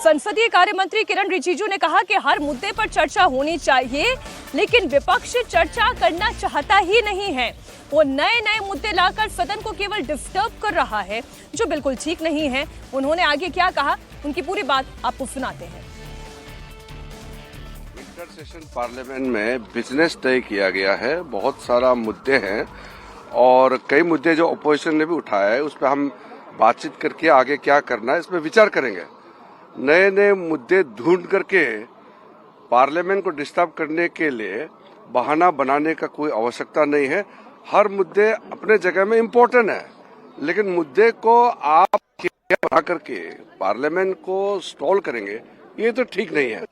संसदीय कार्य मंत्री किरण रिजिजू ने कहा कि हर मुद्दे पर चर्चा होनी चाहिए, लेकिन विपक्ष चर्चा करना चाहता ही नहीं है। वो नए नए मुद्दे लाकर सदन को केवल डिस्टर्ब कर रहा है, जो बिल्कुल ठीक नहीं है। उन्होंने आगे क्या कहा, उनकी पूरी बात आपको सुनाते हैं। विंटर सेशन पार्लियामेंट में बिजनेस तय किया गया है, बहुत सारा मुद्दे हैं और कई मुद्दे जो अपोजिशन ने भी उठाया है, उस पर हम बातचीत करके आगे क्या करना है इसमें विचार करेंगे। नए नए मुद्दे ढूंढ करके पार्लियामेंट को डिस्टर्ब करने के लिए बहाना बनाने का कोई आवश्यकता नहीं है। हर मुद्दे अपने जगह में इम्पोर्टेंट है, लेकिन मुद्दे को आप बना करके पार्लियामेंट को स्टॉल करेंगे, ये तो ठीक नहीं है।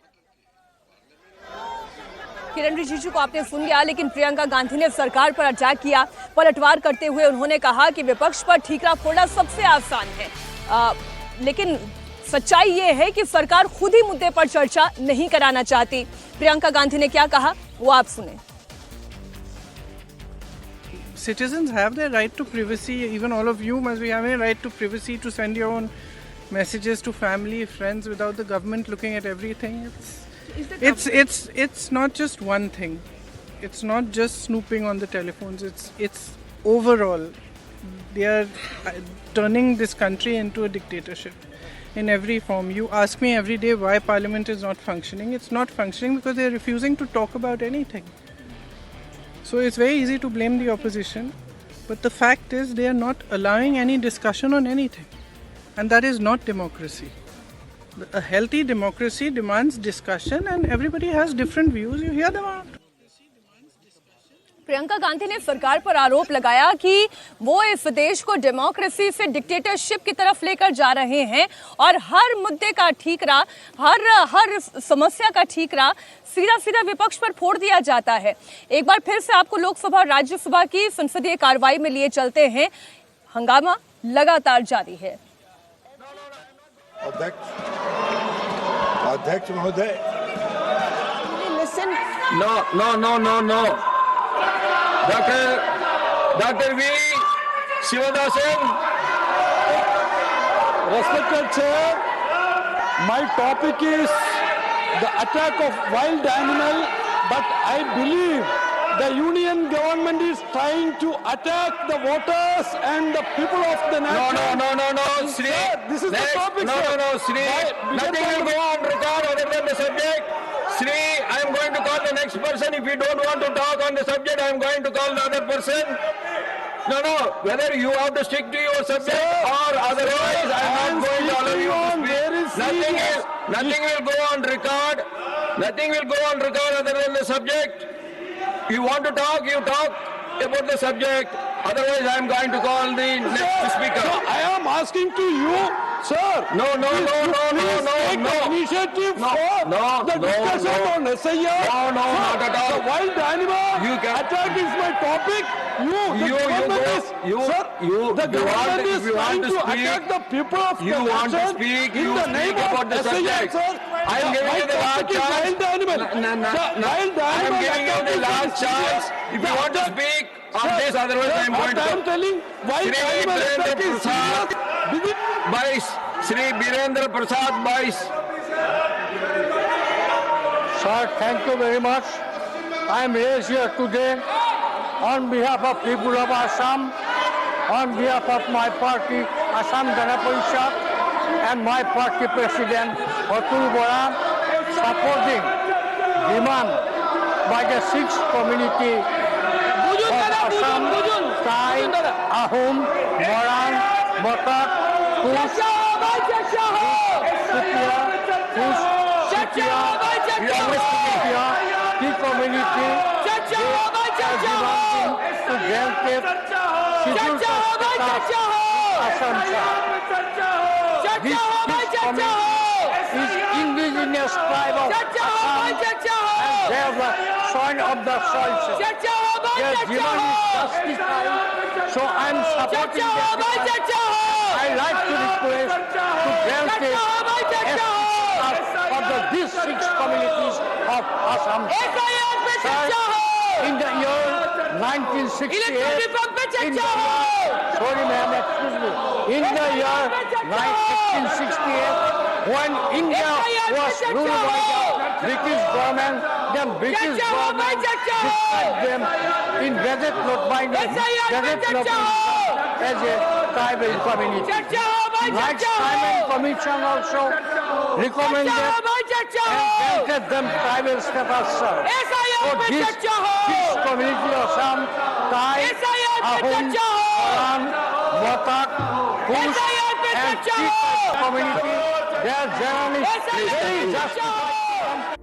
किरण रिजिजू को आपने सुन लिया, लेकिन प्रियंका गांधी ने सरकार पर अटैक किया। पलटवार करते हुए उन्होंने कहा कि विपक्ष पर ठीकरा फोड़ना सबसे आसान है, लेकिन सच्चाई ये है कि सरकार खुद ही मुद्दे पर चर्चा नहीं कराना चाहती। प्रियंका गांधी ने क्या कहा, वो आप सुने। Citizens have their right to privacy. Even all of you must be having a right to privacy to send your own messages to family, friends, without the government looking at everything. It's not just one thing. It's not just snooping on the telephones. It's overall. They are turning this country into a dictatorship in every form. You ask me every day why Parliament is not functioning. It's not functioning because they are refusing to talk about anything. So it's very easy to blame the opposition, but the fact is they are not allowing any discussion on anything, and that is not democracy. A healthy democracy demands discussion, and everybody has different views. You hear them out. Priyanka Gandhi ने सरकार पर आरोप लगाया कि वो इस देश को डेमोक्रेसी से डिक्टेटरशिप की तरफ लेकर जा रहे हैं और हर मुद्दे का ठीकरा, हर समस्या का ठीकरा सीधा सीधा विपक्ष पर फोड़ दिया जाता है। एक बार फिर से आपको लोकसभा और राज्यसभा की संसदीय कार्रवाई में लिए चलते हैं। हंगामा लगातार जारी है। अध्यक्ष महोदय, No. Dr. V. Sivadasan. Respected Chair, my topic is the attack of wild animal, but I believe the union government is trying to attack the voters and the people of the nation. No, Sri. Sir, this is the topic, No, Sri. Nothing will go on record other than the subject. Sri, I am going to call the next person. If you don't want to talk on the subject, I am going to call the other person. No, whether you have to stick to your subject, sir, or otherwise, I am not going to allow you to speak. Nothing will go on record. Nothing will go on record other than the subject. You want to talk, you talk about the subject. Otherwise, I am going to call the next speaker. So I am asking to you, sir. No. Take the initiative for the discussion on SIR. No, not at all. The wild animal attack is my topic. The government is trying to attack the people of the nation. You want to speak, in the name about the of SIR, subject. sir. I am giving you the last chance. Wild animal. I am giving you the last chance. If you want to speak on this, otherwise I am going to. I am telling wild animal attack is serious. Shri Birendra Prasad Bais. Sir, thank you very much. I am raised here today on behalf of people of Assam, on behalf of my party, Assam Gana Parishad, and my party president, Atul Bora, supporting demand by the sixth community of Assam, Thai, Ahom, Moran, Motak, Kush, Tea community, they are demanding to grant it scheduled caste Assam. This community is indigenous tribe of Assam, and they are the soil of the soil. Their demand is justified, so I am supporting their demand. I like to request to grant it for these six communities of Assam. Sir, in the year 1968, sorry ma'am, excuse me. In the year 1968, when India was ruled by the British government, then British government described them in Gazette Note as a tribal community. Rights Simon Commission also recommended and granted them tribal status, sir. So this community of Assam, Thai, Ahom, Moran, Batak, Kush and Sikh community, their journey is very justified.